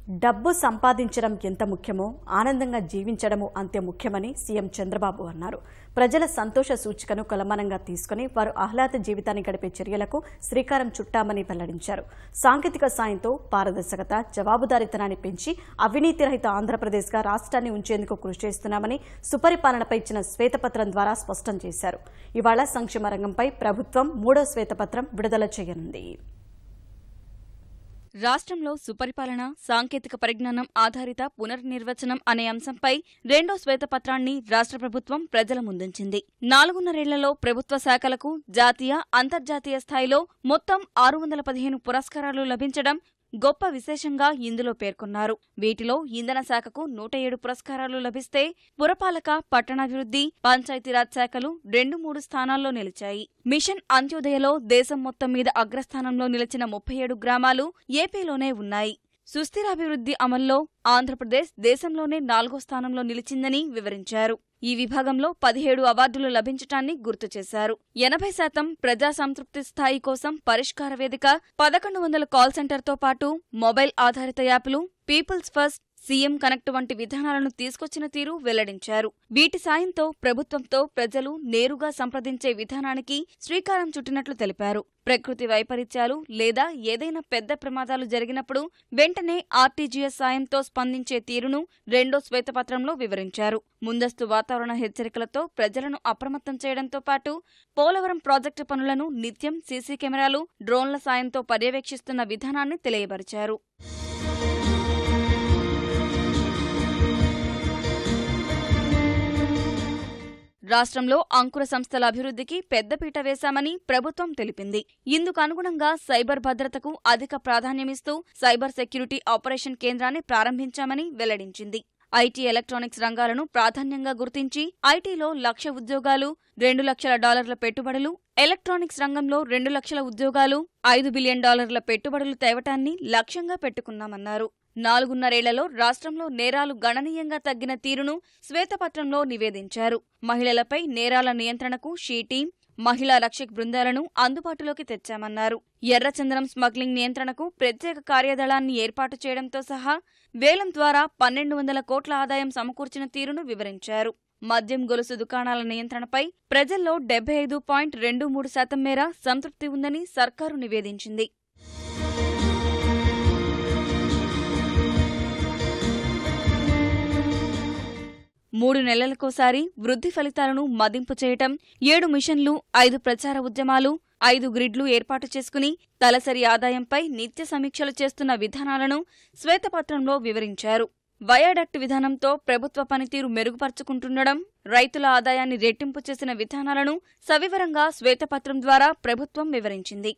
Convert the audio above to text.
డబ్బు సంపాదించడం ఎంత ముఖ్యమో ఆనందంగా జీవించడము అంతే ముఖ్యమని సీఎం చంద్రబాబు అన్నారు. ప్రజల సంతోష సూచికను కొలమానంగా తీసుకుని వారు ఆహ్లాద జీవితాన్ని గడిపే చర్యలకు శ్రీకారం చుట్టామని వెల్లడించారు. సాంకేతిక సాయంతో పారదర్శకత, జవాబుదారీతనాన్ని పెంచి అవినీతి రహిత ఆంధ్రప్రదేశ్గా రాష్ట్రాన్ని ఉంచేందుకు కృషి చేస్తున్నామని సుపరిపాలనపై ఇచ్చిన శ్వేతపత్రం ద్వారా స్పష్టం చేశారు. ఇవాళ సంక్షేమ రంగంపై ప్రభుత్వం 3వ శ్వేతపత్రం విడుదల చేయనుంది. రాష్ట్రంలో సుపరిపాలన, సాంకేతిక పరిజ్ఞానం ఆధారిత పునర్నిర్వచనం అనే అంశంపై 2వ శ్వేతపత్రాన్ని రాష్ట్ర ప్రభుత్వం ప్రజల ముందుంచింది. 4.5 ప్రభుత్వ శాఖలకు జాతీయ, అంతర్జాతీయ స్థాయిలో మొత్తం 615 పురస్కారాలు లభించడం గొప్ప విశేషంగా ఇందులో పేర్కొన్నారు. వీటిలో ఇంధన శాఖకు 107 పురస్కారాలు లభిస్తే పురపాలక, పట్టణాభివృద్ధి, పంచాయతీరాజ్ శాఖలు 2-3 స్థానాల్లో నిలిచాయి. మిషన్ అంత్యోదయలో దేశం మొత్తం మీద అగ్రస్థానంలో నిలిచిన 37 గ్రామాలు ఏపీలోనే ఉన్నాయి. సుస్థిరాభివృద్ధి అమల్లో ఆంధ్రప్రదేశ్ దేశంలోనే 4వ స్థానంలో నిలిచిందని వివరించారు. ఈ విభాగంలో 17 అవార్డులు లభించటాన్ని గుర్తు చేశారు. 80% ప్రజా సంతృప్తి స్థాయి కోసం పరిష్కార వేదిక, 1100 కాల్ సెంటర్తో పాటు మొబైల్ ఆధారిత యాప్లు, పీపుల్స్ ఫస్ట్, సీఎం కనెక్ట్ వంటి విధానాలను తీసుకొచ్చిన తీరు వెల్లడించారు. వీటి సాయంతో ప్రభుత్వంతో ప్రజలు నేరుగా సంప్రదించే విధానానికి శ్రీకారం చుట్టినట్లు తెలిపారు. ప్రకృతి వైపరీత్యాలు లేదా ఏదైనా పెద్ద ప్రమాదాలు జరిగినప్పుడు వెంటనే ఆర్టీజీఎస్ సాయంతో స్పందించే తీరును 2వ శ్వేతపత్రంలో వివరించారు. ముందస్తు వాతావరణ హెచ్చరికలతో ప్రజలను అప్రమత్తం చేయడంతో పాటు పోలవరం ప్రాజెక్టు పనులను నిత్యం సీసీ కెమెరాలు, డ్రోన్ల సాయంతో పర్యవేక్షిస్తున్న విధానాన్ని తెలియపరిచారు. రాష్ట్రంలో అంకుర సంస్థల అభివృద్ధికి పెద్దపీట వేశామని ప్రభుత్వం తెలిపింది. ఇందుకు అనుగుణంగా సైబర్ భద్రతకు అధిక ప్రాధాన్యమిస్తూ సైబర్ సెక్యూరిటీ ఆపరేషన్ కేంద్రాన్ని ప్రారంభించామని వెల్లడించింది. ఐటీ, ఎలక్ట్రానిక్స్ రంగాలను ప్రాధాన్యంగా గుర్తించి ఐటీలో 1,00,000 ఉద్యోగాలు, $2 లక్షల పెట్టుబడులు, ఎలక్ట్రానిక్స్ రంగంలో 2 లక్షల ఉద్యోగాలు, $5 బిలియన్ పెట్టుబడులు తేవటాన్ని లక్ష్యంగా పెట్టుకున్నామన్నారు. 4.5 రాష్ట్రంలో నేరాలు గణనీయంగా తగ్గిన తీరును శ్వేతపత్రంలో నివేదించారు. మహిళలపై నేరాల నియంత్రణకు షీ టీం, మహిళా రక్షక్ బృందాలను అందుబాటులోకి తెచ్చామన్నారు. ఎర్రచందనం స్మగ్లింగ్ నియంత్రణకు ప్రత్యేక కార్యదళాన్ని ఏర్పాటు చేయడంతో సహా వేలం ద్వారా 1,200 కోట్ల ఆదాయం సమకూర్చిన తీరును వివరించారు. మద్యం గొలుసు దుకాణాల నియంత్రణపై ప్రజల్లో 75.23% మేర సంతృప్తి ఉందని సర్కారు నివేదించింది. 3 నెలలకోసారి వృద్ధి ఫలితాలను మదింపు చేయటం, 7 మిషన్లు, 5 ప్రచార ఉద్యమాలు, 5 గ్రిడ్లు ఏర్పాటు చేసుకుని తలసరి ఆదాయంపై నిత్య సమీక్షలు చేస్తున్న విధానాలను శ్వేతపత్రంలో వివరించారు. వయాడక్ట్ విధానంతో ప్రభుత్వ పనితీరు మెరుగుపరుచుకుంటుండడం, రైతుల ఆదాయాన్ని రెట్టింపు చేసిన విధానాలను సవివరంగా శ్వేతపత్రం ద్వారా ప్రభుత్వం వివరించింది.